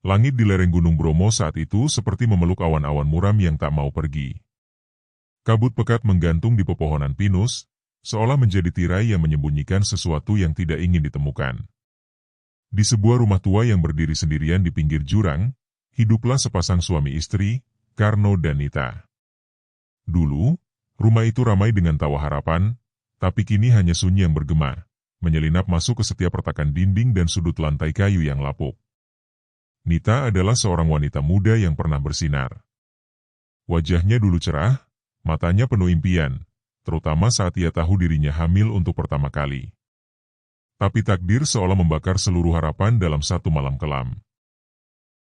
Langit di lereng Gunung Bromo saat itu seperti memeluk awan-awan muram yang tak mau pergi. Kabut pekat menggantung di pepohonan pinus, seolah menjadi tirai yang menyembunyikan sesuatu yang tidak ingin ditemukan. Di sebuah rumah tua yang berdiri sendirian di pinggir jurang, hiduplah sepasang suami istri, Karno dan Nita. Dulu, rumah itu ramai dengan tawa harapan, tapi kini hanya sunyi yang bergema, menyelinap masuk ke setiap retakan dinding dan sudut lantai kayu yang lapuk. Nita adalah seorang wanita muda yang pernah bersinar. Wajahnya dulu cerah, matanya penuh impian, terutama saat ia tahu dirinya hamil untuk pertama kali. Tapi takdir seolah membakar seluruh harapan dalam satu malam kelam.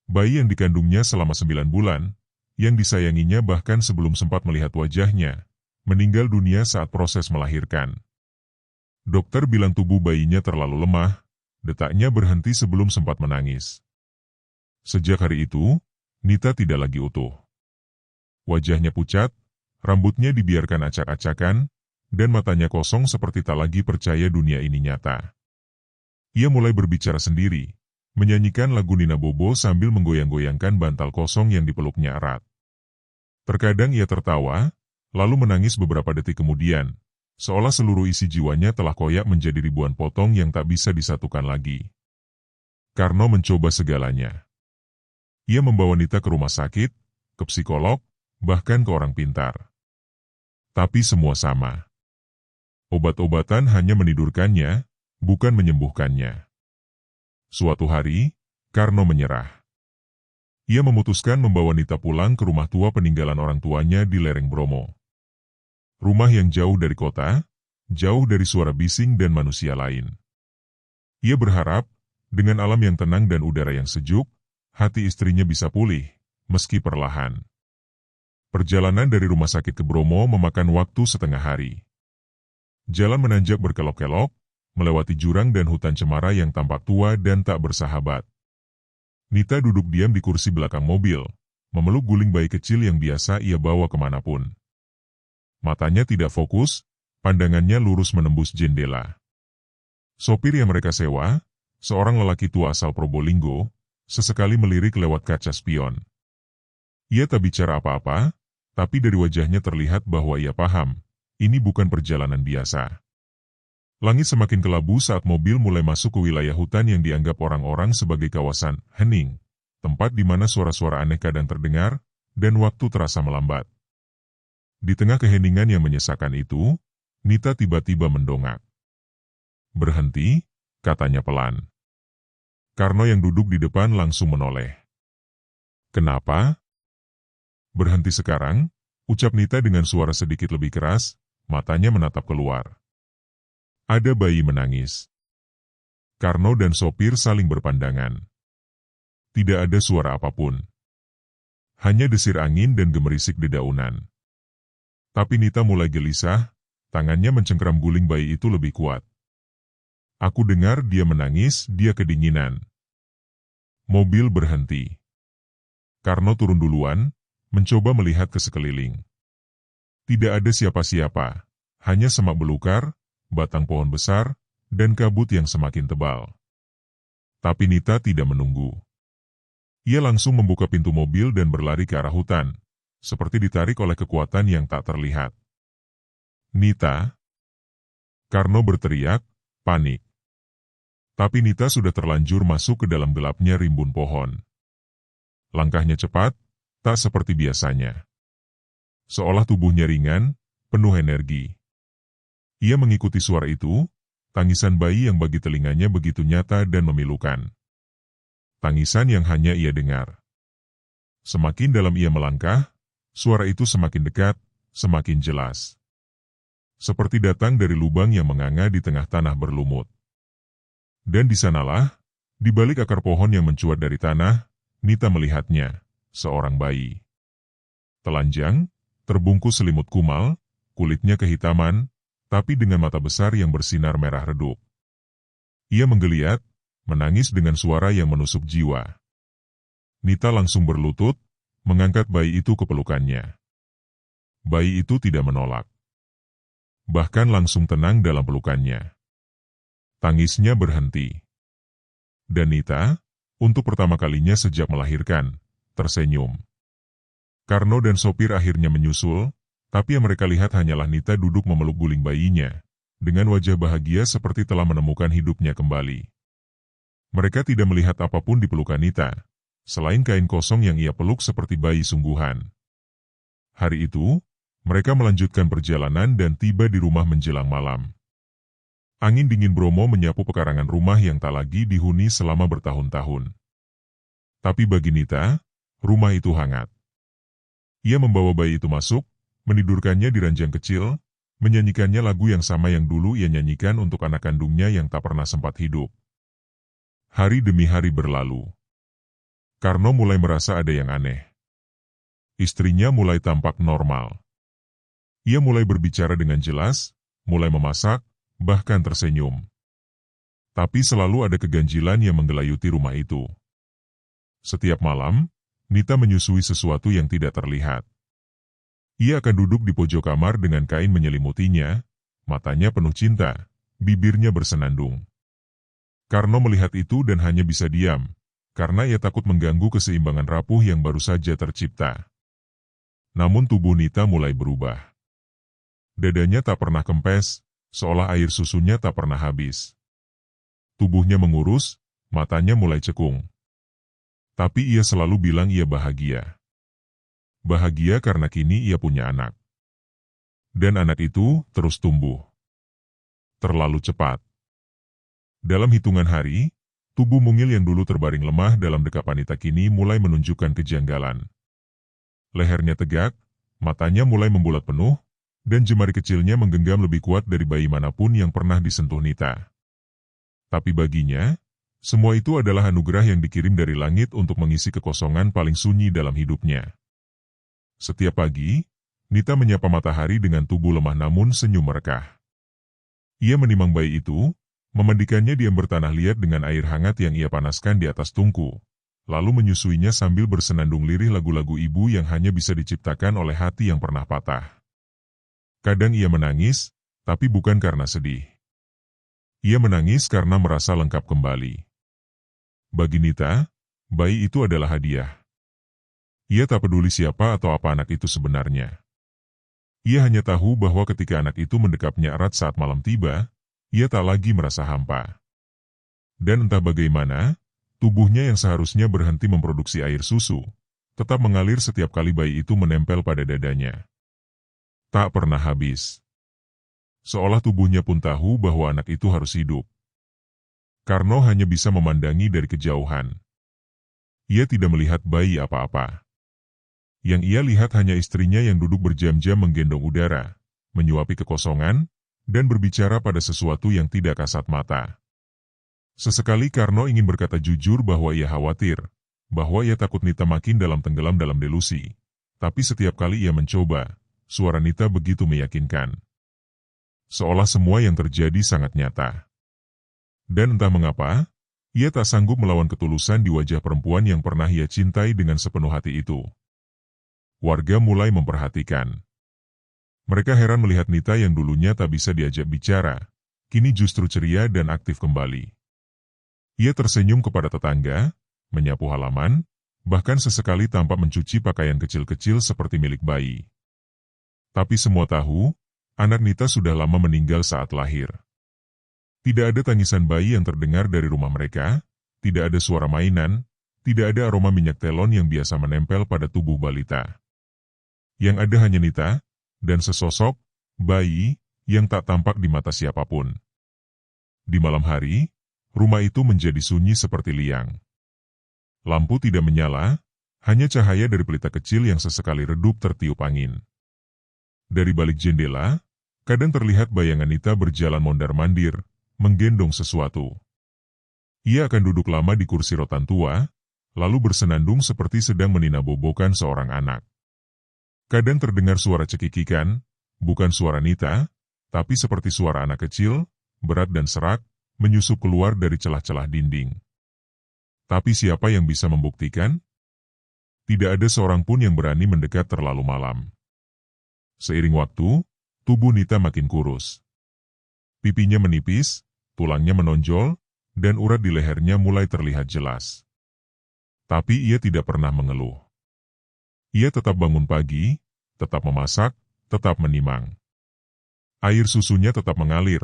Bayi yang dikandungnya selama 9 bulan, yang disayanginya bahkan sebelum sempat melihat wajahnya, meninggal dunia saat proses melahirkan. Dokter bilang tubuh bayinya terlalu lemah, detaknya berhenti sebelum sempat menangis. Sejak hari itu, Nita tidak lagi utuh. Wajahnya pucat, rambutnya dibiarkan acak-acakan, dan matanya kosong seperti tak lagi percaya dunia ini nyata. Ia mulai berbicara sendiri, menyanyikan lagu Nina Bobo sambil menggoyang-goyangkan bantal kosong yang dipeluknya erat. Terkadang ia tertawa, lalu menangis beberapa detik kemudian, seolah seluruh isi jiwanya telah koyak menjadi ribuan potong yang tak bisa disatukan lagi. Karno mencoba segalanya. Ia membawa Nita ke rumah sakit, ke psikolog, bahkan ke orang pintar. Tapi semua sama. Obat-obatan hanya menidurkannya, bukan menyembuhkannya. Suatu hari, Karno menyerah. Ia memutuskan membawa Nita pulang ke rumah tua peninggalan orang tuanya di lereng Bromo. Rumah yang jauh dari kota, jauh dari suara bising dan manusia lain. Ia berharap, dengan alam yang tenang dan udara yang sejuk, hati istrinya bisa pulih, meski perlahan. Perjalanan dari rumah sakit ke Bromo memakan waktu setengah hari. Jalan menanjak berkelok-kelok, melewati jurang dan hutan cemara yang tampak tua dan tak bersahabat. Nita duduk diam di kursi belakang mobil, memeluk guling bayi kecil yang biasa ia bawa kemanapun. Matanya tidak fokus, pandangannya lurus menembus jendela. Sopir yang mereka sewa, seorang lelaki tua asal Probolinggo, sesekali melirik lewat kaca spion. Ia tak bicara apa-apa, tapi dari wajahnya terlihat bahwa ia paham, ini bukan perjalanan biasa. Langit semakin kelabu saat mobil mulai masuk ke wilayah hutan yang dianggap orang-orang sebagai kawasan hening, tempat di mana suara-suara aneh kadang terdengar, dan waktu terasa melambat. Di tengah keheningan yang menyesakan itu, Nita tiba-tiba mendongak. "Berhenti," katanya pelan. Karno yang duduk di depan langsung menoleh. "Kenapa?" "Berhenti sekarang," ucap Nita dengan suara sedikit lebih keras, matanya menatap keluar. Ada bayi menangis. Karno dan sopir saling berpandangan. Tidak ada suara apapun. Hanya desir angin dan gemerisik dedaunan. Tapi Nita mulai gelisah, tangannya mencengkeram guling bayi itu lebih kuat. Aku dengar dia menangis, dia kedinginan. Mobil berhenti. Karno turun duluan, mencoba melihat ke sekeliling. Tidak ada siapa-siapa, hanya semak belukar, batang pohon besar, dan kabut yang semakin tebal. Tapi Nita tidak menunggu. Ia langsung membuka pintu mobil dan berlari ke arah hutan, seperti ditarik oleh kekuatan yang tak terlihat. "Nita!" Karno berteriak, panik. Tapi Nita sudah terlanjur masuk ke dalam gelapnya rimbun pohon. Langkahnya cepat, tak seperti biasanya. Seolah tubuhnya ringan, penuh energi. Ia mengikuti suara itu, tangisan bayi yang bagi telinganya begitu nyata dan memilukan. Tangisan yang hanya ia dengar. Semakin dalam ia melangkah, suara itu semakin dekat, semakin jelas. Seperti datang dari lubang yang menganga di tengah tanah berlumut. Dan di sanalah, di balik akar pohon yang mencuat dari tanah, Nita melihatnya, seorang bayi. Telanjang, terbungkus selimut kumal, kulitnya kehitaman, tapi dengan mata besar yang bersinar merah redup. Ia menggeliat, menangis dengan suara yang menusuk jiwa. Nita langsung berlutut, mengangkat bayi itu ke pelukannya. Bayi itu tidak menolak. Bahkan langsung tenang dalam pelukannya. Tangisnya berhenti. Dan Nita, Untuk pertama kalinya sejak melahirkan, tersenyum. Karno dan sopir akhirnya menyusul, tapi yang mereka lihat hanyalah Nita duduk memeluk guling bayinya, dengan wajah bahagia seperti telah menemukan hidupnya kembali. Mereka tidak melihat apapun di pelukan Nita, selain kain kosong yang ia peluk seperti bayi sungguhan. Hari itu, mereka melanjutkan perjalanan dan tiba di rumah menjelang malam. Angin dingin Bromo menyapu pekarangan rumah yang tak lagi dihuni selama bertahun-tahun. Tapi bagi Nita, rumah itu hangat. Ia membawa bayi itu masuk, menidurkannya di ranjang kecil, menyanyikannya lagu yang sama yang dulu ia nyanyikan untuk anak kandungnya yang tak pernah sempat hidup. Hari demi hari berlalu. Karno mulai merasa ada yang aneh. Istrinya mulai tampak normal. Ia mulai berbicara dengan jelas, mulai memasak, bahkan tersenyum. Tapi selalu ada keganjilan yang menggelayuti rumah itu. Setiap malam, Nita menyusui sesuatu yang tidak terlihat. Ia akan duduk di pojok kamar dengan kain menyelimutinya, matanya penuh cinta, bibirnya bersenandung. Karno melihat itu dan hanya bisa diam, karena ia takut mengganggu keseimbangan rapuh yang baru saja tercipta. Namun tubuh Nita mulai berubah. Dadanya tak pernah kempes, seolah air susunya tak pernah habis. Tubuhnya mengurus, matanya mulai cekung. Tapi ia selalu bilang ia bahagia. Bahagia karena kini ia punya anak. Dan anak itu terus tumbuh. Terlalu cepat. Dalam hitungan hari, tubuh mungil yang dulu terbaring lemah dalam dekapan Nita kini mulai menunjukkan kejanggalan. Lehernya tegak, matanya mulai membulat penuh, dan jemari kecilnya menggenggam lebih kuat dari bayi manapun yang pernah disentuh Nita. Tapi baginya, semua itu adalah anugerah yang dikirim dari langit untuk mengisi kekosongan paling sunyi dalam hidupnya. Setiap pagi, Nita menyapa matahari dengan tubuh lemah namun senyum merekah. Ia menimang bayi itu, memandikannya di ember tanah liat dengan air hangat yang ia panaskan di atas tungku, lalu menyusuinya sambil bersenandung lirih lagu-lagu ibu yang hanya bisa diciptakan oleh hati yang pernah patah. Kadang ia menangis, tapi bukan karena sedih. Ia menangis karena merasa lengkap kembali. Bagi Nita, bayi itu adalah hadiah. Ia tak peduli siapa atau apa anak itu sebenarnya. Ia hanya tahu bahwa ketika anak itu mendekapnya erat saat malam tiba, ia tak lagi merasa hampa. Dan entah bagaimana, tubuhnya yang seharusnya berhenti memproduksi air susu, tetap mengalir setiap kali bayi itu menempel pada dadanya. Tak pernah habis. Seolah tubuhnya pun tahu bahwa anak itu harus hidup. Karno hanya bisa memandangi dari kejauhan. Ia tidak melihat bayi apa-apa. Yang ia lihat hanya istrinya yang duduk berjam-jam menggendong udara, menyuapi kekosongan, dan berbicara pada sesuatu yang tidak kasat mata. Sesekali Karno ingin berkata jujur bahwa ia khawatir, bahwa ia takut Nita makin tenggelam dalam delusi. Tapi setiap kali ia mencoba, suara Nita begitu meyakinkan. Seolah semua yang terjadi sangat nyata. Dan entah mengapa, ia tak sanggup melawan ketulusan di wajah perempuan yang pernah ia cintai dengan sepenuh hati itu. Warga mulai memperhatikan. Mereka heran melihat Nita yang dulunya tak bisa diajak bicara, kini justru ceria dan aktif kembali. Ia tersenyum kepada tetangga, menyapu halaman, bahkan sesekali tampak mencuci pakaian kecil-kecil seperti milik bayi. Tapi semua tahu, anak Nita sudah lama meninggal saat lahir. Tidak ada tangisan bayi yang terdengar dari rumah mereka, tidak ada suara mainan, tidak ada aroma minyak telon yang biasa menempel pada tubuh balita. Yang ada hanya Nita, dan sesosok bayi yang tak tampak di mata siapapun. Di malam hari, rumah itu menjadi sunyi seperti liang. Lampu tidak menyala, hanya cahaya dari pelita kecil yang sesekali redup tertiup angin. Dari balik jendela, kadang terlihat bayangan Nita berjalan mondar-mandir, menggendong sesuatu. Ia akan duduk lama di kursi rotan tua, lalu bersenandung seperti sedang meninabobokan seorang anak. Kadang terdengar suara cekikikan, bukan suara Nita, tapi seperti suara anak kecil, berat dan serak, menyusup keluar dari celah-celah dinding. Tapi siapa yang bisa membuktikan? Tidak ada seorang pun yang berani mendekat terlalu malam. Seiring waktu, tubuh Nita makin kurus. Pipinya menipis, tulangnya menonjol, dan urat di lehernya mulai terlihat jelas. Tapi ia tidak pernah mengeluh. Ia tetap bangun pagi, tetap memasak, tetap menimang. Air susunya tetap mengalir,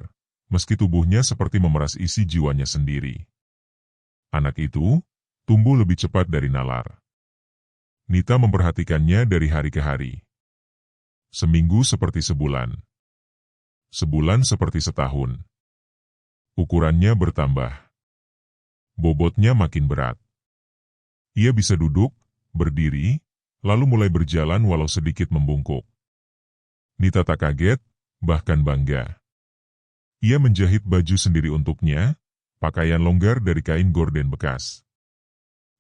meski tubuhnya seperti memeras isi jiwanya sendiri. Anak itu tumbuh lebih cepat dari nalar. Nita memperhatikannya dari hari ke hari. Seminggu seperti sebulan. Sebulan seperti setahun. Ukurannya bertambah. Bobotnya makin berat. Ia bisa duduk, berdiri, lalu mulai berjalan walau sedikit membungkuk. Nita tak kaget, bahkan bangga. Ia menjahit baju sendiri untuknya, pakaian longgar dari kain gorden bekas.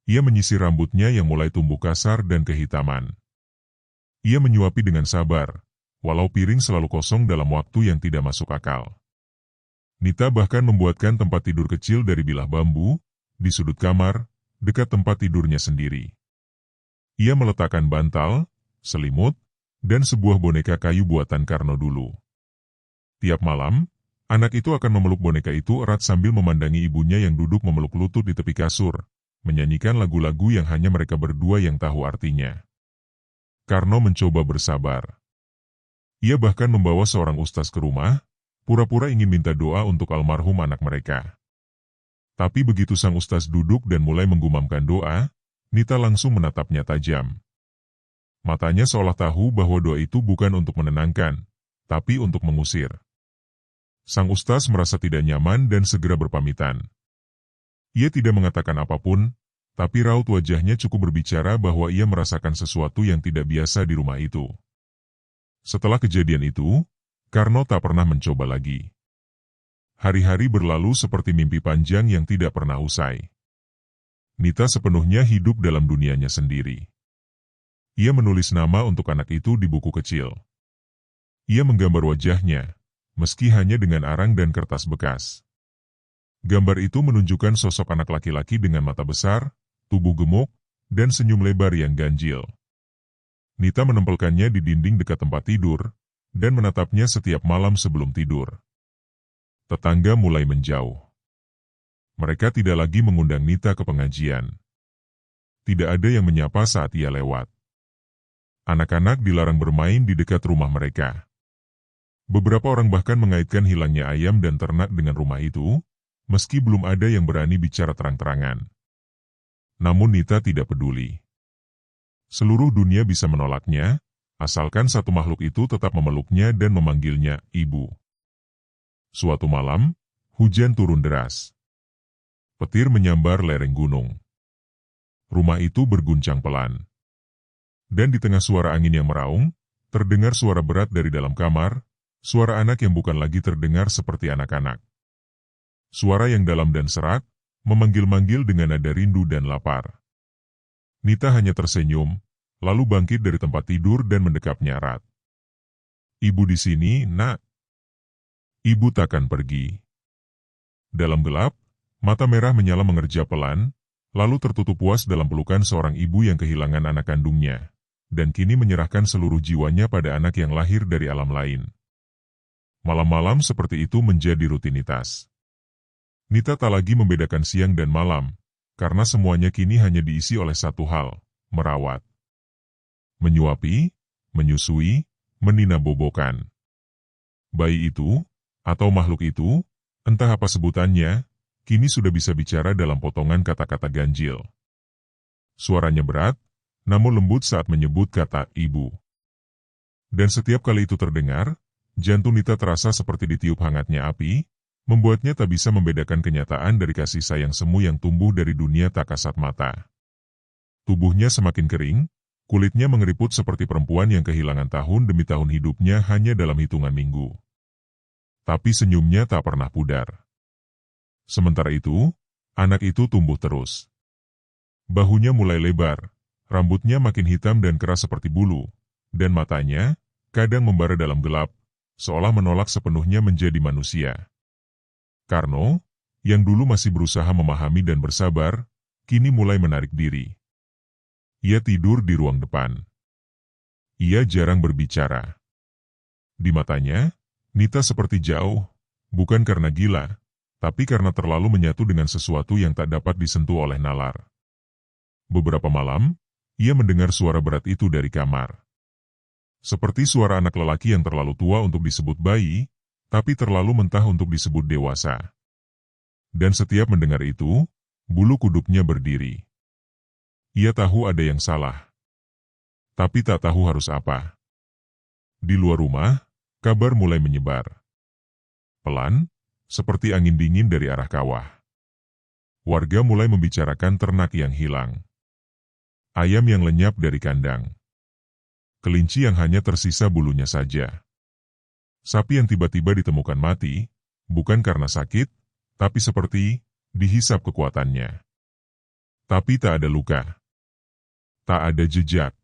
Ia menyisir rambutnya yang mulai tumbuh kasar dan kehitaman. Ia menyuapi dengan sabar, walau piring selalu kosong dalam waktu yang tidak masuk akal. Nita bahkan membuatkan tempat tidur kecil dari bilah bambu, di sudut kamar, dekat tempat tidurnya sendiri. Ia meletakkan bantal, selimut, dan sebuah boneka kayu buatan Karno dulu. Tiap malam, anak itu akan memeluk boneka itu erat sambil memandangi ibunya yang duduk memeluk lutut di tepi kasur, menyanyikan lagu-lagu yang hanya mereka berdua yang tahu artinya. Karno mencoba bersabar. Ia bahkan membawa seorang ustaz ke rumah, pura-pura ingin minta doa untuk almarhum anak mereka. Tapi begitu sang ustaz duduk dan mulai menggumamkan doa, Nita langsung menatapnya tajam. Matanya seolah tahu bahwa doa itu bukan untuk menenangkan, tapi untuk mengusir. Sang ustaz merasa tidak nyaman dan segera berpamitan. Ia tidak mengatakan apapun, tapi raut wajahnya cukup berbicara bahwa ia merasakan sesuatu yang tidak biasa di rumah itu. Setelah kejadian itu, Karno tak pernah mencoba lagi. Hari-hari berlalu seperti mimpi panjang yang tidak pernah usai. Nita sepenuhnya hidup dalam dunianya sendiri. Ia menulis nama untuk anak itu di buku kecil. Ia menggambar wajahnya, meski hanya dengan arang dan kertas bekas. Gambar itu menunjukkan sosok anak laki-laki dengan mata besar, tubuh gemuk, dan senyum lebar yang ganjil. Nita menempelkannya di dinding dekat tempat tidur, dan menatapnya setiap malam sebelum tidur. Tetangga mulai menjauh. Mereka tidak lagi mengundang Nita ke pengajian. Tidak ada yang menyapa saat ia lewat. Anak-anak dilarang bermain di dekat rumah mereka. Beberapa orang bahkan mengaitkan hilangnya ayam dan ternak dengan rumah itu, meski belum ada yang berani bicara terang-terangan. Namun Nita tidak peduli. Seluruh dunia bisa menolaknya, asalkan satu makhluk itu tetap memeluknya dan memanggilnya ibu. Suatu malam, hujan turun deras. Petir menyambar lereng gunung. Rumah itu berguncang pelan. Dan di tengah suara angin yang meraung, terdengar suara berat dari dalam kamar, suara anak yang bukan lagi terdengar seperti anak-anak. Suara yang dalam dan serak, memanggil-manggil dengan nada rindu dan lapar. Nita hanya tersenyum, lalu bangkit dari tempat tidur dan mendekapnya erat. Ibu di sini, nak. Ibu takkan pergi. Dalam gelap, mata merah menyala mengerja pelan, lalu tertutup puas dalam pelukan seorang ibu yang kehilangan anak kandungnya, dan kini menyerahkan seluruh jiwanya pada anak yang lahir dari alam lain. Malam-malam seperti itu menjadi rutinitas. Nita tak lagi membedakan siang dan malam, karena semuanya kini hanya diisi oleh satu hal, merawat. Menyuapi, menyusui, meninabobokan. Bayi itu, atau makhluk itu, entah apa sebutannya, kini sudah bisa bicara dalam potongan kata-kata ganjil. Suaranya berat, namun lembut saat menyebut kata ibu. Dan setiap kali itu terdengar, jantung Nita terasa seperti ditiup hangatnya api, membuatnya tak bisa membedakan kenyataan dari kasih sayang semu yang tumbuh dari dunia tak kasat mata. Tubuhnya semakin kering, kulitnya mengeriput seperti perempuan yang kehilangan tahun demi tahun hidupnya hanya dalam hitungan minggu. Tapi senyumnya tak pernah pudar. Sementara itu, anak itu tumbuh terus. Bahunya mulai lebar, rambutnya makin hitam dan keras seperti bulu, dan matanya, kadang membara dalam gelap, seolah menolak sepenuhnya menjadi manusia. Karno, yang dulu masih berusaha memahami dan bersabar, kini mulai menarik diri. Ia tidur di ruang depan. Ia jarang berbicara. Di matanya, Nita seperti jauh, bukan karena gila, tapi karena terlalu menyatu dengan sesuatu yang tak dapat disentuh oleh nalar. Beberapa malam, ia mendengar suara berat itu dari kamar. Seperti suara anak lelaki yang terlalu tua untuk disebut bayi, tapi terlalu mentah untuk disebut dewasa. Dan setiap mendengar itu, bulu kuduknya berdiri. Ia tahu ada yang salah, tapi tak tahu harus apa. Di luar rumah, kabar mulai menyebar. Pelan, seperti angin dingin dari arah kawah. Warga mulai membicarakan ternak yang hilang. Ayam yang lenyap dari kandang. Kelinci yang hanya tersisa bulunya saja. Sapi yang tiba-tiba ditemukan mati, bukan karena sakit, tapi seperti dihisap kekuatannya. Tapi tak ada luka. Tak ada jejak.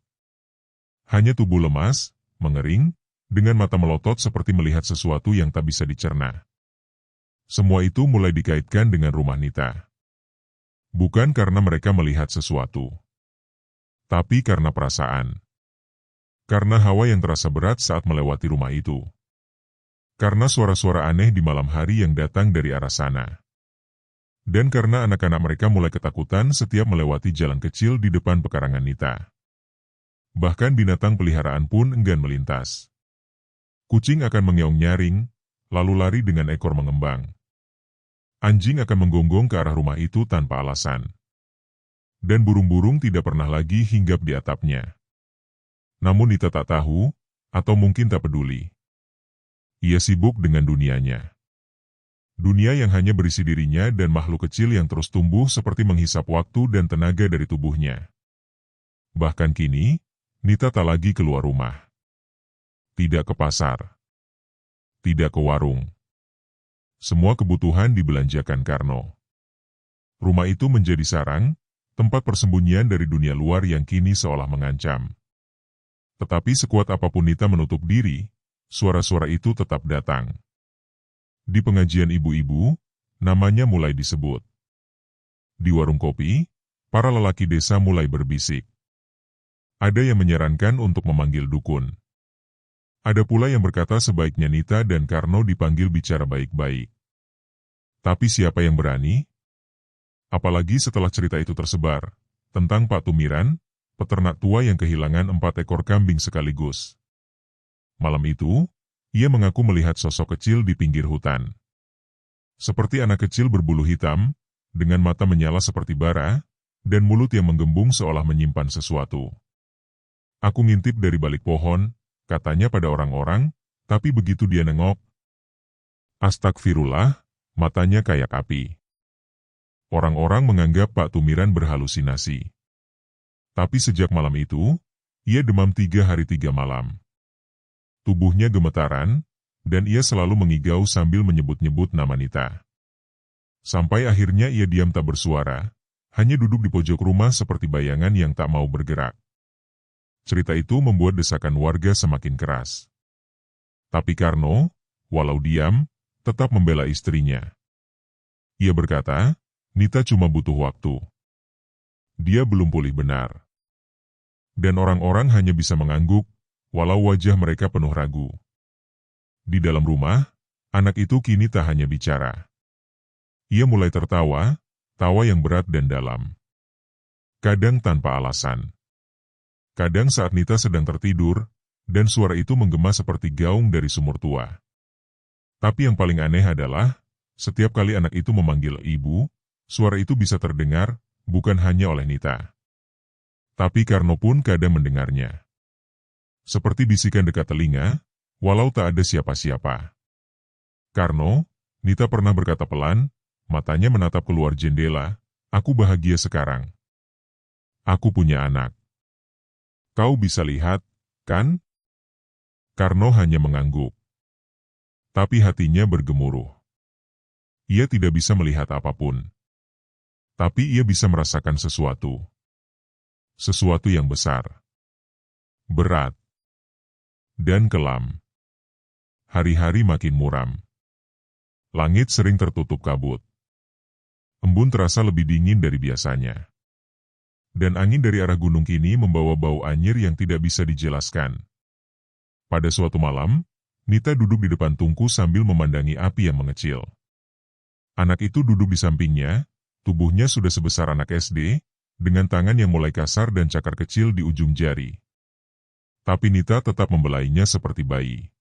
Hanya tubuh lemas, mengering, dengan mata melotot seperti melihat sesuatu yang tak bisa dicerna. Semua itu mulai dikaitkan dengan rumah Nita. Bukan karena mereka melihat sesuatu, tapi karena perasaan. Karena hawa yang terasa berat saat melewati rumah itu. Karena suara-suara aneh di malam hari yang datang dari arah sana. Dan karena anak-anak mereka mulai ketakutan setiap melewati jalan kecil di depan pekarangan Nita. Bahkan binatang peliharaan pun enggan melintas. Kucing akan mengeong nyaring, lalu lari dengan ekor mengembang. Anjing akan menggonggong ke arah rumah itu tanpa alasan. Dan burung-burung tidak pernah lagi hinggap di atapnya. Namun Nita tak tahu, atau mungkin tak peduli. Ia sibuk dengan dunianya. Dunia yang hanya berisi dirinya dan makhluk kecil yang terus tumbuh seperti menghisap waktu dan tenaga dari tubuhnya. Bahkan kini, Nita tak lagi keluar rumah. Tidak ke pasar. Tidak ke warung. Semua kebutuhan dibelanjakan Karno. Rumah itu menjadi sarang, tempat persembunyian dari dunia luar yang kini seolah mengancam. Tetapi sekuat apapun Nita menutup diri, suara-suara itu tetap datang. Di pengajian ibu-ibu, namanya mulai disebut. Di warung kopi, para lelaki desa mulai berbisik. Ada yang menyarankan untuk memanggil dukun. Ada pula yang berkata sebaiknya Nita dan Karno dipanggil bicara baik-baik. Tapi siapa yang berani? Apalagi setelah cerita itu tersebar, tentang Pak Tumiran, peternak tua yang kehilangan 4 ekor kambing sekaligus. Malam itu, ia mengaku melihat sosok kecil di pinggir hutan. Seperti anak kecil berbulu hitam, dengan mata menyala seperti bara, dan mulut yang menggembung seolah menyimpan sesuatu. Aku ngintip dari balik pohon, katanya pada orang-orang, tapi begitu dia nengok, astagfirullah, matanya kayak api. Orang-orang menganggap Pak Tumiran berhalusinasi. Tapi sejak malam itu, ia demam 3 hari 3 malam. Tubuhnya gemetaran, dan ia selalu mengigau sambil menyebut-nyebut nama Nita. Sampai akhirnya ia diam tak bersuara, hanya duduk di pojok rumah seperti bayangan yang tak mau bergerak. Cerita itu membuat desakan warga semakin keras. Tapi Karno, walau diam, tetap membela istrinya. Ia berkata, Nita cuma butuh waktu. Dia belum pulih benar. Dan orang-orang hanya bisa mengangguk, walau wajah mereka penuh ragu. Di dalam rumah, anak itu kini tak hanya bicara. Ia mulai tertawa, tawa yang berat dan dalam. Kadang tanpa alasan. Kadang saat Nita sedang tertidur, dan suara itu menggema seperti gaung dari sumur tua. Tapi yang paling aneh adalah, setiap kali anak itu memanggil ibu, suara itu bisa terdengar, bukan hanya oleh Nita. Tapi Karno pun kadang mendengarnya. Seperti bisikan dekat telinga, walau tak ada siapa-siapa. Karno, Nita pernah berkata pelan, matanya menatap keluar jendela, aku bahagia sekarang. Aku punya anak. Kau bisa lihat, kan? Karno hanya mengangguk. Tapi hatinya bergemuruh. Ia tidak bisa melihat apapun. Tapi ia bisa merasakan sesuatu. Sesuatu yang besar. Berat. Dan kelam. Hari-hari makin muram. Langit sering tertutup kabut. Embun terasa lebih dingin dari biasanya. Dan angin dari arah gunung kini membawa bau anyir yang tidak bisa dijelaskan. Pada suatu malam, Nita duduk di depan tungku sambil memandangi api yang mengecil. Anak itu duduk di sampingnya, tubuhnya sudah sebesar anak SD, dengan tangan yang mulai kasar dan cakar kecil di ujung jari. Tapi Nita tetap membelainya seperti bayi.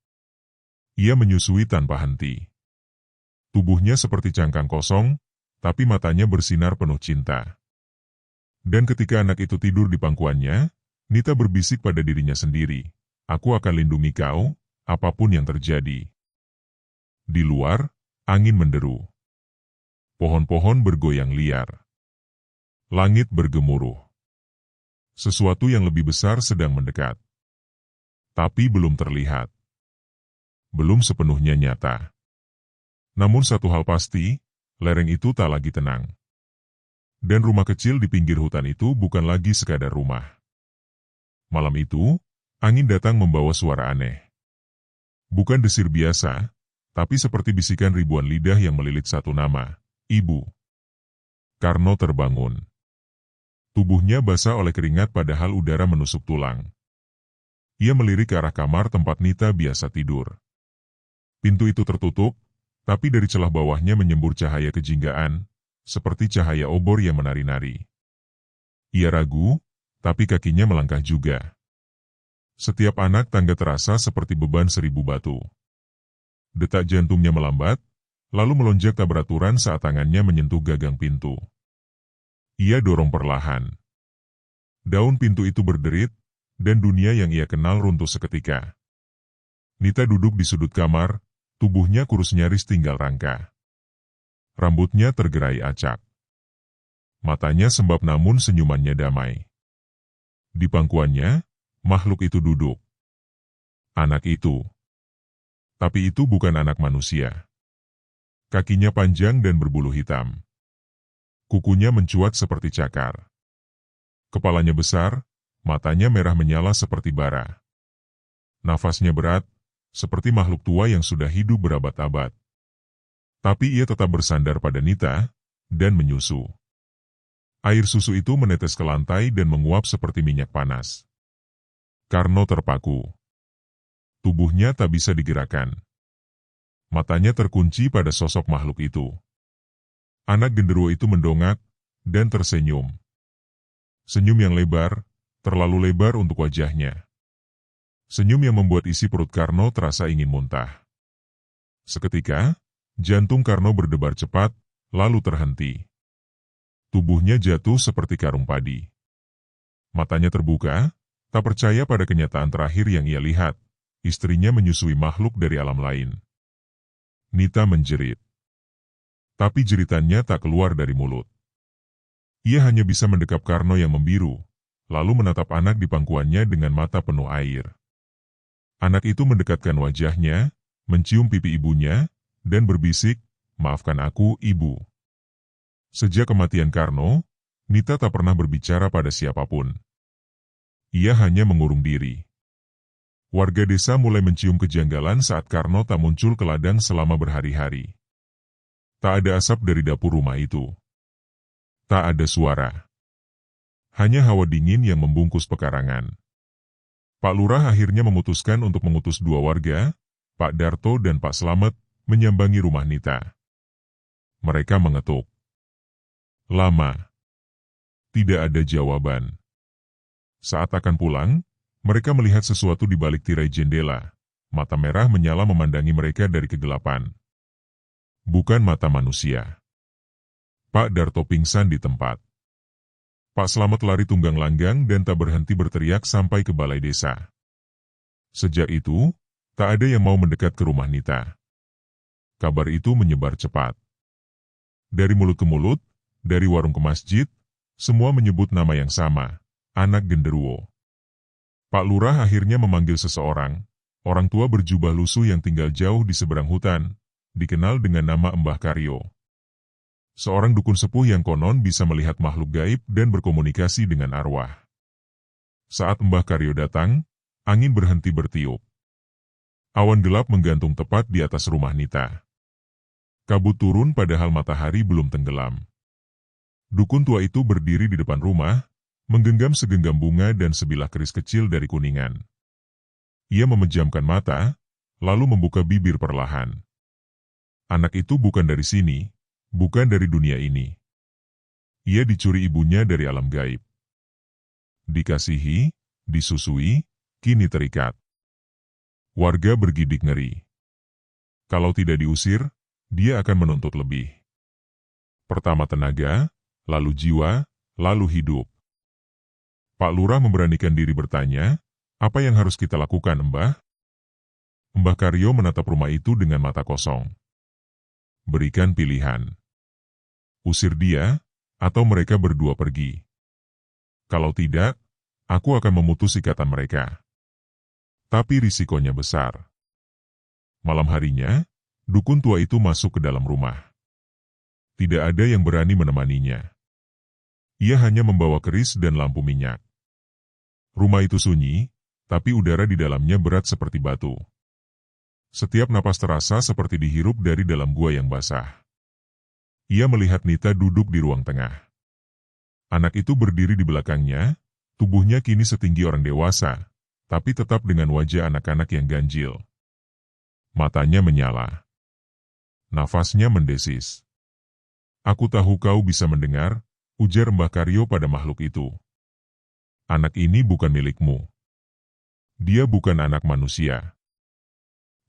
Ia menyusui tanpa henti. Tubuhnya seperti cangkang kosong, tapi matanya bersinar penuh cinta. Dan ketika anak itu tidur di pangkuannya, Nita berbisik pada dirinya sendiri, "Aku akan lindungi kau, apapun yang terjadi." Di luar, angin menderu. Pohon-pohon bergoyang liar. Langit bergemuruh. Sesuatu yang lebih besar sedang mendekat. Tapi belum terlihat. Belum sepenuhnya nyata. Namun satu hal pasti, lereng itu tak lagi tenang. Dan rumah kecil di pinggir hutan itu bukan lagi sekadar rumah. Malam itu, angin datang membawa suara aneh. Bukan desir biasa, tapi seperti bisikan ribuan lidah yang melilit satu nama, Ibu. Karno terbangun. Tubuhnya basah oleh keringat padahal udara menusuk tulang. Ia melirik ke arah kamar tempat Nita biasa tidur. Pintu itu tertutup, tapi dari celah bawahnya menyembur cahaya kejinggaan, seperti cahaya obor yang menari-nari. Ia ragu, tapi kakinya melangkah juga. Setiap anak tangga terasa seperti beban 1000 batu. Detak jantungnya melambat, lalu melonjak tak beraturan saat tangannya menyentuh gagang pintu. Ia dorong perlahan. Daun pintu itu berderit, dan dunia yang ia kenal runtuh seketika. Nita duduk di sudut kamar, tubuhnya kurus nyaris tinggal rangka. Rambutnya tergerai acak. Matanya sembab namun senyumannya damai. Di pangkuannya, makhluk itu duduk. Anak itu. Tapi itu bukan anak manusia. Kakinya panjang dan berbulu hitam. Kukunya mencuat seperti cakar. Kepalanya besar, matanya merah menyala seperti bara. Nafasnya berat, seperti makhluk tua yang sudah hidup berabad-abad. Tapi ia tetap bersandar pada Nita, dan menyusu. Air susu itu menetes ke lantai dan menguap seperti minyak panas. Karno terpaku. Tubuhnya tak bisa digerakkan. Matanya terkunci pada sosok makhluk itu. Anak genderuwo itu mendongak, dan tersenyum. Senyum yang lebar, terlalu lebar untuk wajahnya. Senyum yang membuat isi perut Karno terasa ingin muntah. Seketika, jantung Karno berdebar cepat, lalu terhenti. Tubuhnya jatuh seperti karung padi. Matanya terbuka, tak percaya pada kenyataan terakhir yang ia lihat. Istrinya menyusui makhluk dari alam lain. Nita menjerit. Tapi jeritannya tak keluar dari mulut. Ia hanya bisa mendekap Karno yang membiru, lalu menatap anak di pangkuannya dengan mata penuh air. Anak itu mendekatkan wajahnya, mencium pipi ibunya, dan berbisik, "Maafkan aku, Ibu." Sejak kematian Karno, Nita tak pernah berbicara pada siapapun. Ia hanya mengurung diri. Warga desa mulai mencium kejanggalan saat Karno tak muncul ke ladang selama berhari-hari. Tak ada asap dari dapur rumah itu. Tak ada suara. Hanya hawa dingin yang membungkus pekarangan. Pak Lurah akhirnya memutuskan untuk mengutus 2 warga, Pak Darto dan Pak Slamet, menyambangi rumah Nita. Mereka mengetuk. Lama. Tidak ada jawaban. Saat akan pulang, mereka melihat sesuatu di balik tirai jendela. Mata merah menyala memandangi mereka dari kegelapan. Bukan mata manusia. Pak Darto pingsan di tempat. Pak Slamet lari tunggang langgang dan tak berhenti berteriak sampai ke balai desa. Sejak itu, tak ada yang mau mendekat ke rumah Nita. Kabar itu menyebar cepat. Dari mulut ke mulut, dari warung ke masjid, semua menyebut nama yang sama, anak genderuwo. Pak Lurah akhirnya memanggil seseorang, orang tua berjubah lusuh yang tinggal jauh di seberang hutan, dikenal dengan nama Mbah Karyo. Seorang dukun sepuh yang konon bisa melihat makhluk gaib dan berkomunikasi dengan arwah. Saat Mbah Karyo datang, angin berhenti bertiup. Awan gelap menggantung tepat di atas rumah Nita. Kabut turun padahal matahari belum tenggelam. Dukun tua itu berdiri di depan rumah, menggenggam segenggam bunga dan sebilah keris kecil dari kuningan. Ia memejamkan mata, lalu membuka bibir perlahan. Anak itu bukan dari sini, bukan dari dunia ini. Ia dicuri ibunya dari alam gaib. Dikasihi, disusui, kini terikat. Warga bergidik ngeri. Kalau tidak diusir, dia akan menuntut lebih. Pertama tenaga, lalu jiwa, lalu hidup. Pak Lurah memberanikan diri bertanya, apa yang harus kita lakukan, Mbah? Mbah Karyo menatap rumah itu dengan mata kosong. Berikan pilihan. Usir dia, atau mereka berdua pergi. Kalau tidak, aku akan memutus ikatan mereka. Tapi risikonya besar. Malam harinya, dukun tua itu masuk ke dalam rumah. Tidak ada yang berani menemaninya. Ia hanya membawa keris dan lampu minyak. Rumah itu sunyi, tapi udara di dalamnya berat seperti batu. Setiap napas terasa seperti dihirup dari dalam gua yang basah. Ia melihat Nita duduk di ruang tengah. Anak itu berdiri di belakangnya, tubuhnya kini setinggi orang dewasa, tapi tetap dengan wajah anak-anak yang ganjil. Matanya menyala. Nafasnya mendesis. Aku tahu kau bisa mendengar, ujar Mbah Karyo pada makhluk itu. Anak ini bukan milikmu. Dia bukan anak manusia.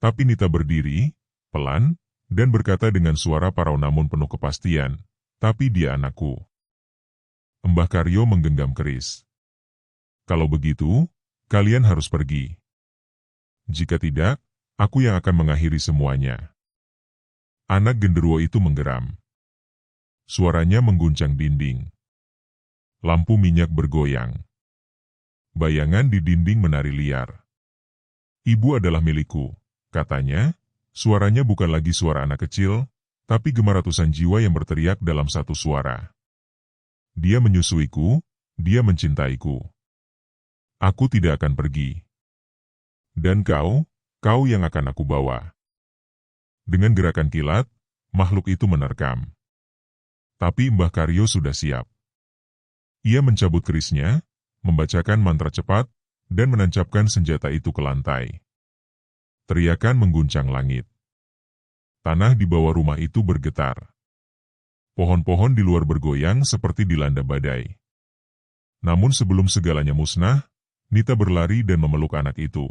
Tapi Nita berdiri, pelan, dan berkata dengan suara parau namun penuh kepastian, tapi dia anakku. Mbah Karyo menggenggam keris. Kalau begitu, kalian harus pergi. Jika tidak, aku yang akan mengakhiri semuanya. Anak genderuwo itu menggeram. Suaranya mengguncang dinding. Lampu minyak bergoyang. Bayangan di dinding menari liar. Ibu adalah milikku, katanya. Suaranya bukan lagi suara anak kecil, tapi gemar ratusan jiwa yang berteriak dalam satu suara. Dia menyusuiku, dia mencintaiku. Aku tidak akan pergi. Dan kau yang akan aku bawa. Dengan gerakan kilat, makhluk itu menerkam. Tapi Mbah Karyo sudah siap. Ia mencabut kerisnya, membacakan mantra cepat, dan menancapkan senjata itu ke lantai. Teriakan mengguncang langit. Tanah di bawah rumah itu bergetar. Pohon-pohon di luar bergoyang seperti dilanda badai. Namun sebelum segalanya musnah, Nita berlari dan memeluk anak itu.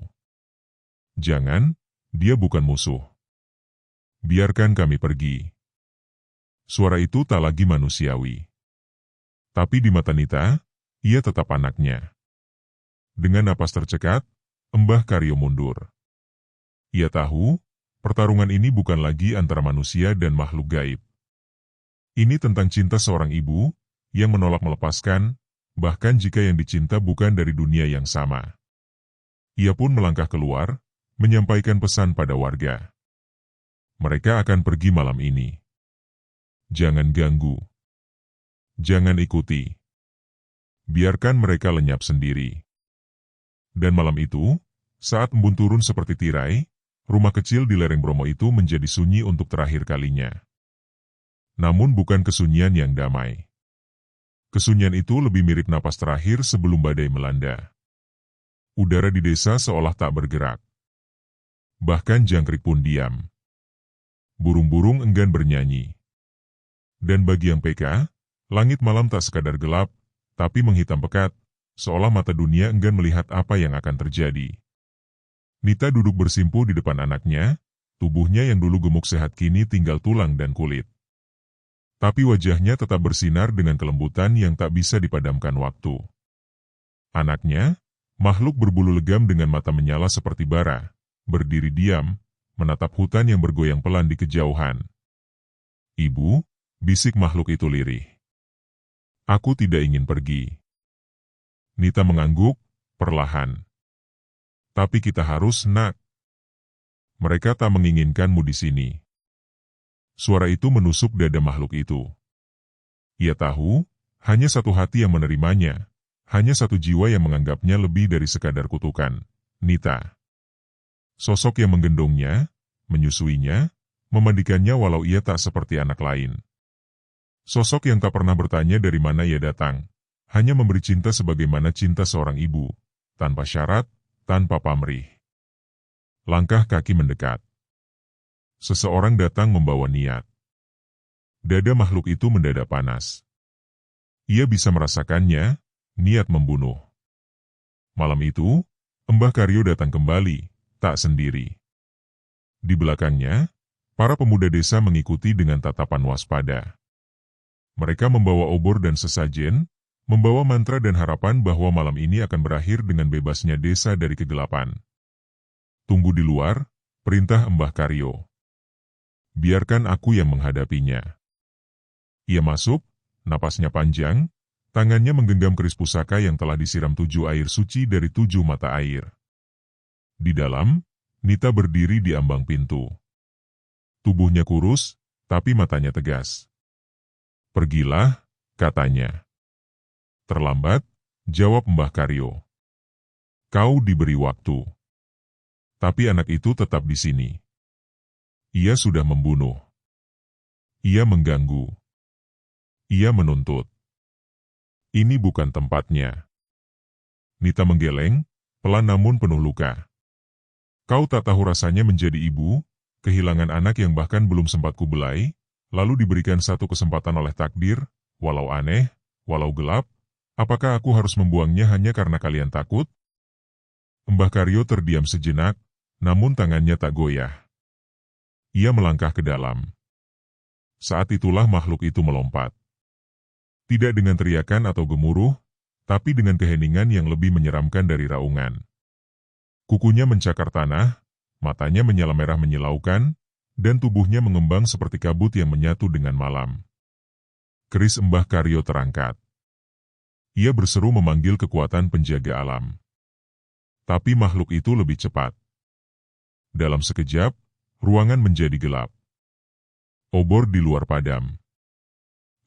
Jangan, dia bukan musuh. Biarkan kami pergi. Suara itu tak lagi manusiawi. Tapi di mata Nita, ia tetap anaknya. Dengan napas tercekat, Mbah Karyo mundur. Ia tahu, pertarungan ini bukan lagi antara manusia dan makhluk gaib. Ini tentang cinta seorang ibu, yang menolak melepaskan, bahkan jika yang dicinta bukan dari dunia yang sama. Ia pun melangkah keluar, menyampaikan pesan pada warga. Mereka akan pergi malam ini. Jangan ganggu. Jangan ikuti. Biarkan mereka lenyap sendiri. Dan malam itu, saat embun turun seperti tirai, rumah kecil di lereng Bromo itu menjadi sunyi untuk terakhir kalinya. Namun bukan kesunyian yang damai. Kesunyian itu lebih mirip napas terakhir sebelum badai melanda. Udara di desa seolah tak bergerak. Bahkan jangkrik pun diam. Burung-burung enggan bernyanyi. Dan bagi yang peka, langit malam tak sekadar gelap, tapi menghitam pekat, seolah mata dunia enggan melihat apa yang akan terjadi. Nita duduk bersimpuh di depan anaknya, tubuhnya yang dulu gemuk sehat kini tinggal tulang dan kulit. Tapi wajahnya tetap bersinar dengan kelembutan yang tak bisa dipadamkan waktu. Anaknya, makhluk berbulu legam dengan mata menyala seperti bara, berdiri diam, menatap hutan yang bergoyang pelan di kejauhan. Ibu, bisik makhluk itu lirih. Aku tidak ingin pergi. Nita mengangguk, perlahan. Tapi kita harus, nak. Mereka tak menginginkanmu di sini. Suara itu menusuk dada makhluk itu. Ia tahu, hanya satu hati yang menerimanya, hanya satu jiwa yang menganggapnya lebih dari sekadar kutukan, Nita. Sosok yang menggendongnya, menyusuinya, memandikannya walau ia tak seperti anak lain. Sosok yang tak pernah bertanya dari mana ia datang, hanya memberi cinta sebagaimana cinta seorang ibu, tanpa syarat, tanpa pamrih. Langkah kaki mendekat. Seseorang datang membawa niat. Dada makhluk itu mendadak panas. Ia bisa merasakannya, niat membunuh. Malam itu, Mbah Karyo datang kembali, tak sendiri. Di belakangnya, para pemuda desa mengikuti dengan tatapan waspada. Mereka membawa obor dan sesajen, membawa mantra dan harapan bahwa malam ini akan berakhir dengan bebasnya desa dari kegelapan. Tunggu di luar, perintah Mbah Karyo. Biarkan aku yang menghadapinya. Ia masuk, napasnya panjang, tangannya menggenggam keris pusaka yang telah disiram 7 air suci dari 7 mata air. Di dalam, Nita berdiri di ambang pintu. Tubuhnya kurus, tapi matanya tegas. Pergilah, katanya. Terlambat, jawab Mbah Karyo. Kau diberi waktu. Tapi anak itu tetap di sini. Ia sudah membunuh. Ia mengganggu. Ia menuntut. Ini bukan tempatnya. Nita menggeleng, pelan namun penuh luka. Kau tak tahu rasanya menjadi ibu, kehilangan anak yang bahkan belum sempat kubelai, lalu diberikan satu kesempatan oleh takdir, walau aneh, walau gelap, apakah aku harus membuangnya hanya karena kalian takut? Mbah Karyo terdiam sejenak, namun tangannya tak goyah. Ia melangkah ke dalam. Saat itulah makhluk itu melompat. Tidak dengan teriakan atau gemuruh, tapi dengan keheningan yang lebih menyeramkan dari raungan. Kukunya mencakar tanah, matanya menyala merah menyilaukan, dan tubuhnya mengembang seperti kabut yang menyatu dengan malam. Keris Mbah Karyo terangkat. Ia berseru memanggil kekuatan penjaga alam. Tapi makhluk itu lebih cepat. Dalam sekejap, ruangan menjadi gelap. Obor di luar padam.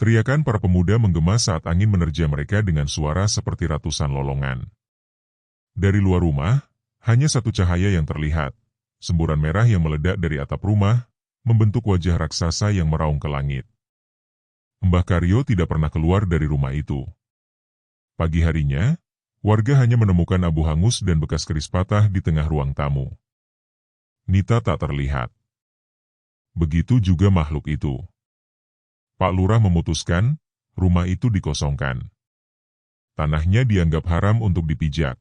Teriakan para pemuda menggema saat angin menerjang mereka dengan suara seperti ratusan lolongan. Dari luar rumah, hanya satu cahaya yang terlihat, semburan merah yang meledak dari atap rumah, membentuk wajah raksasa yang meraung ke langit. Mbah Karyo tidak pernah keluar dari rumah itu. Pagi harinya, warga hanya menemukan abu hangus dan bekas keris patah di tengah ruang tamu. Nita tak terlihat. Begitu juga makhluk itu. Pak Lurah memutuskan, rumah itu dikosongkan. Tanahnya dianggap haram untuk dipijak.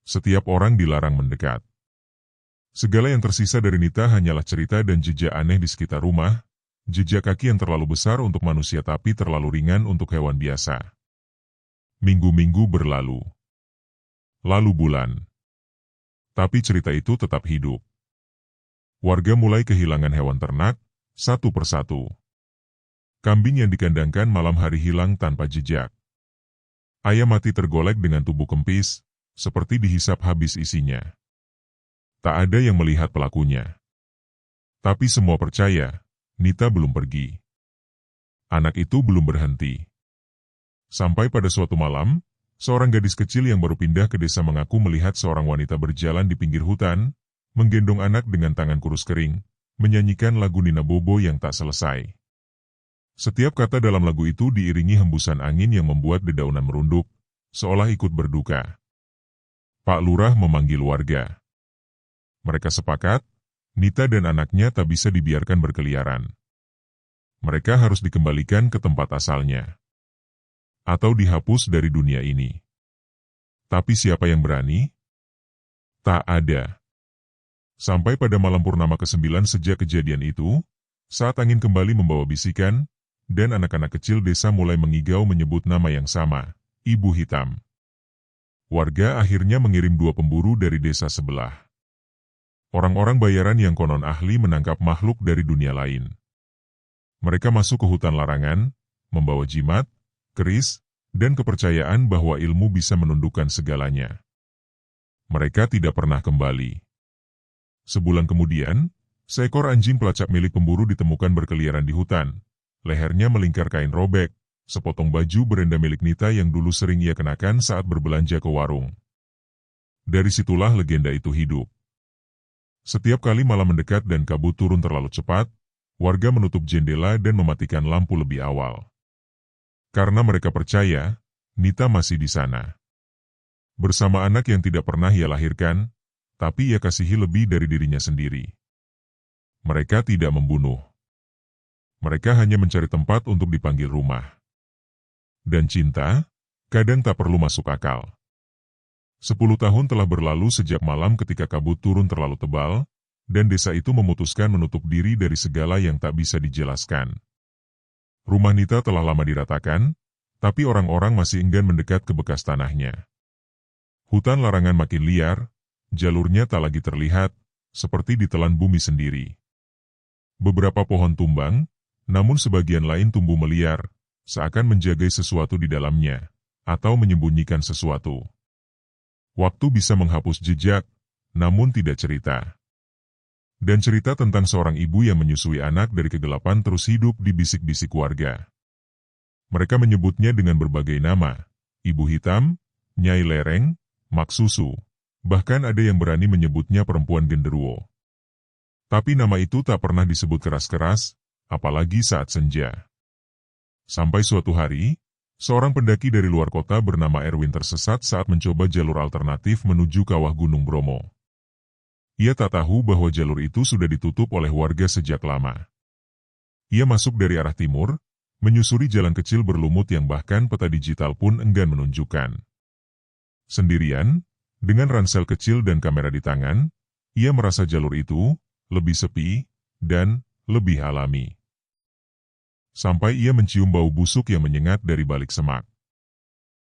Setiap orang dilarang mendekat. Segala yang tersisa dari Nita hanyalah cerita dan jejak aneh di sekitar rumah, jejak kaki yang terlalu besar untuk manusia tapi terlalu ringan untuk hewan biasa. Minggu-minggu berlalu. Lalu bulan. Tapi cerita itu tetap hidup. Warga mulai kehilangan hewan ternak, satu persatu. Kambing yang dikandangkan malam hari hilang tanpa jejak. Ayam mati tergolek dengan tubuh kempis, seperti dihisap habis isinya. Tak ada yang melihat pelakunya. Tapi semua percaya, Nita belum pergi. Anak itu belum berhenti. Sampai pada suatu malam, seorang gadis kecil yang baru pindah ke desa mengaku melihat seorang wanita berjalan di pinggir hutan, menggendong anak dengan tangan kurus kering, menyanyikan lagu Nina Bobo yang tak selesai. Setiap kata dalam lagu itu diiringi hembusan angin yang membuat dedaunan merunduk, seolah ikut berduka. Pak Lurah memanggil warga. Mereka sepakat, Nita dan anaknya tak bisa dibiarkan berkeliaran. Mereka harus dikembalikan ke tempat asalnya. Atau dihapus dari dunia ini. Tapi siapa yang berani? Tak ada. Sampai pada malam purnama ke-9 sejak kejadian itu, saat angin kembali membawa bisikan, dan anak-anak kecil desa mulai mengigau menyebut nama yang sama, Ibu Hitam. Warga akhirnya mengirim 2 pemburu dari desa sebelah. Orang-orang bayaran yang konon ahli menangkap makhluk dari dunia lain. Mereka masuk ke hutan larangan, membawa jimat, keris, dan kepercayaan bahwa ilmu bisa menundukkan segalanya. Mereka tidak pernah kembali. Sebulan kemudian, seekor anjing pelacak milik pemburu ditemukan berkeliaran di hutan. Lehernya melingkar kain robek, sepotong baju berenda milik Nita yang dulu sering ia kenakan saat berbelanja ke warung. Dari situlah legenda itu hidup. Setiap kali malam mendekat dan kabut turun terlalu cepat, warga menutup jendela dan mematikan lampu lebih awal. Karena mereka percaya, Nita masih di sana. Bersama anak yang tidak pernah ia lahirkan, tapi ia kasihi lebih dari dirinya sendiri. Mereka tidak membunuh. Mereka hanya mencari tempat untuk dipanggil rumah. dan cinta, kadang tak perlu masuk akal. 10 tahun telah berlalu sejak malam ketika kabut turun terlalu tebal, dan desa itu memutuskan menutup diri dari segala yang tak bisa dijelaskan. Rumah Nita telah lama diratakan, tapi orang-orang masih enggan mendekat ke bekas tanahnya. Hutan larangan makin liar, jalurnya tak lagi terlihat, seperti ditelan bumi sendiri. Beberapa pohon tumbang, namun sebagian lain tumbuh meliar, seakan menjaga sesuatu di dalamnya, atau menyembunyikan sesuatu. Waktu bisa menghapus jejak, namun tidak cerita. Dan cerita tentang seorang ibu yang menyusui anak dari kegelapan terus hidup di bisik-bisik warga. Mereka menyebutnya dengan berbagai nama, Ibu Hitam, Nyai Lereng, Mak Susu, bahkan ada yang berani menyebutnya perempuan genderuwo. Tapi nama itu tak pernah disebut keras-keras, apalagi saat senja. Sampai suatu hari, seorang pendaki dari luar kota bernama Erwin tersesat saat mencoba jalur alternatif menuju kawah Gunung Bromo. Ia tak tahu bahwa jalur itu sudah ditutup oleh warga sejak lama. Ia masuk dari arah timur, menyusuri jalan kecil berlumut yang bahkan peta digital pun enggan menunjukkan. Sendirian, dengan ransel kecil dan kamera di tangan, ia merasa jalur itu lebih sepi dan lebih alami. Sampai ia mencium bau busuk yang menyengat dari balik semak.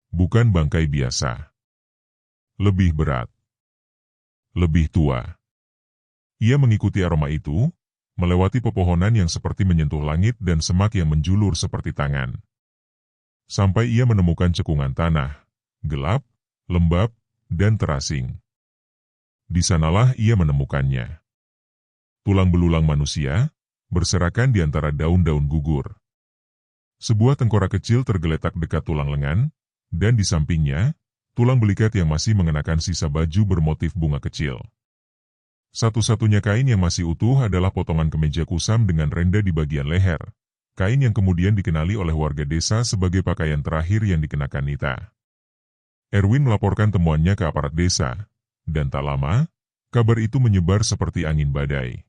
Bukan bangkai biasa. Lebih berat. Lebih tua. Ia mengikuti aroma itu, melewati pepohonan yang seperti menyentuh langit dan semak yang menjulur seperti tangan. Sampai ia menemukan cekungan tanah, gelap, lembab, dan terasing. Di sanalah ia menemukannya. Tulang belulang manusia, berserakan di antara daun-daun gugur. Sebuah tengkorak kecil tergeletak dekat tulang lengan, dan di sampingnya, tulang belikat yang masih mengenakan sisa baju bermotif bunga kecil. Satu-satunya kain yang masih utuh adalah potongan kemeja kusam dengan renda di bagian leher, kain yang kemudian dikenali oleh warga desa sebagai pakaian terakhir yang dikenakan Nita. Erwin melaporkan temuannya ke aparat desa, dan tak lama, kabar itu menyebar seperti angin badai.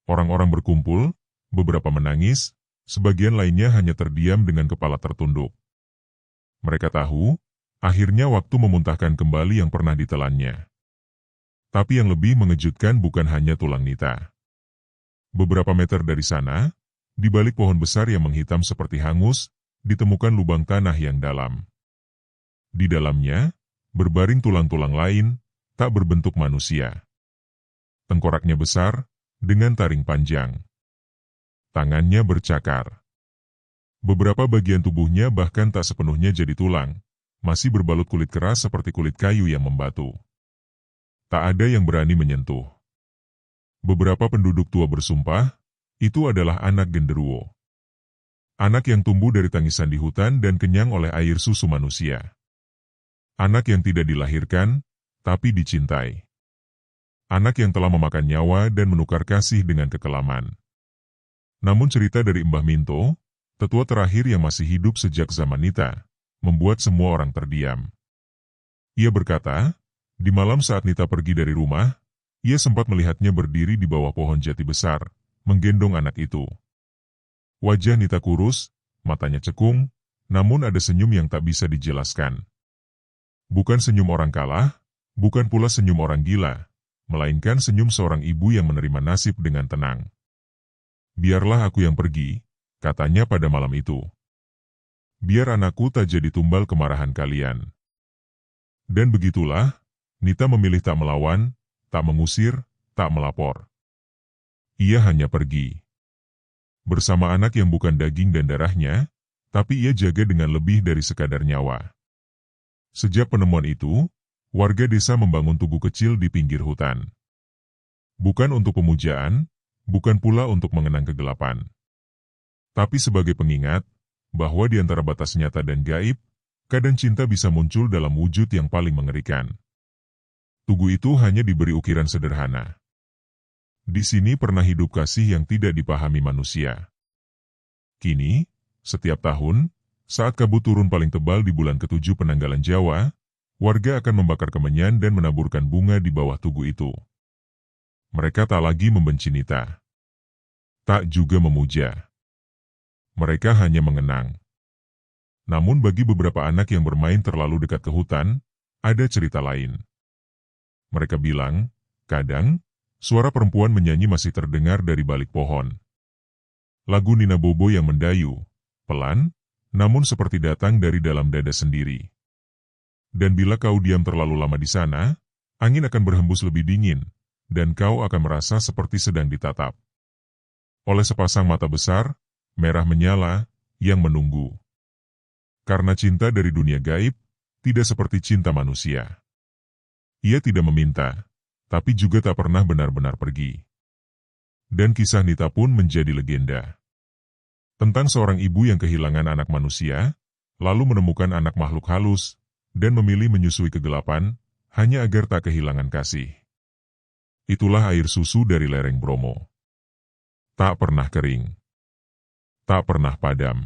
Orang-orang berkumpul, beberapa menangis, sebagian lainnya hanya terdiam dengan kepala tertunduk. Mereka tahu, akhirnya waktu memuntahkan kembali yang pernah ditelannya. Tapi yang lebih mengejutkan bukan hanya tulang Nita. Beberapa meter dari sana, di balik pohon besar yang menghitam seperti hangus, ditemukan lubang tanah yang dalam. Di dalamnya, berbaring tulang-tulang lain, tak berbentuk manusia. Tengkoraknya besar, dengan taring panjang. Tangannya bercakar. Beberapa bagian tubuhnya bahkan tak sepenuhnya jadi tulang, masih berbalut kulit keras seperti kulit kayu yang membatu. Tak ada yang berani menyentuh. Beberapa penduduk tua bersumpah, itu adalah anak genderuwo. Anak yang tumbuh dari tangisan di hutan dan kenyang oleh air susu manusia. Anak yang tidak dilahirkan, tapi dicintai. Anak yang telah memakan nyawa dan menukar kasih dengan kekelaman. Namun cerita dari Mbah Minto, tetua terakhir yang masih hidup sejak zaman Nita, membuat semua orang terdiam. Ia berkata, di malam saat Nita pergi dari rumah, ia sempat melihatnya berdiri di bawah pohon jati besar, menggendong anak itu. Wajah Nita kurus, matanya cekung, namun ada senyum yang tak bisa dijelaskan. Bukan senyum orang kalah, bukan pula senyum orang gila, melainkan senyum seorang ibu yang menerima nasib dengan tenang. Biarlah aku yang pergi, katanya pada malam itu. Biar anakku tak jadi tumbal kemarahan kalian. Dan begitulah, Nita memilih tak melawan, tak mengusir, tak melapor. Ia hanya pergi. Bersama anak yang bukan daging dan darahnya, tapi ia jaga dengan lebih dari sekadar nyawa. Sejak penemuan itu, warga desa membangun tugu kecil di pinggir hutan. Bukan untuk pemujaan, bukan pula untuk mengenang kegelapan. Tapi sebagai pengingat, bahwa di antara batas nyata dan gaib, kadang cinta bisa muncul dalam wujud yang paling mengerikan. Tugu itu hanya diberi ukiran sederhana. Di sini pernah hidup kasih yang tidak dipahami manusia. Kini, setiap tahun, saat kabut turun paling tebal di bulan ke-7 penanggalan Jawa, warga akan membakar kemenyan dan menaburkan bunga di bawah tugu itu. Mereka tak lagi membenci Nita. Tak juga memuja. Mereka hanya mengenang. Namun bagi beberapa anak yang bermain terlalu dekat ke hutan, ada cerita lain. Mereka bilang, kadang, suara perempuan menyanyi masih terdengar dari balik pohon. Lagu Nina Bobo yang mendayu, pelan, namun seperti datang dari dalam dada sendiri. Dan bila kau diam terlalu lama di sana, angin akan berhembus lebih dingin, dan kau akan merasa seperti sedang ditatap oleh sepasang mata besar, merah menyala, yang menunggu. Karena cinta dari dunia gaib, tidak seperti cinta manusia. Ia tidak meminta, tapi juga tak pernah benar-benar pergi. Dan kisah Nita pun menjadi legenda. Tentang seorang ibu yang kehilangan anak manusia, lalu menemukan anak makhluk halus, dan memilih menyusui kegelapan, hanya agar tak kehilangan kasih. Itulah air susu dari lereng Bromo. Tak pernah kering, tak pernah padam,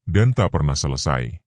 dan tak pernah selesai.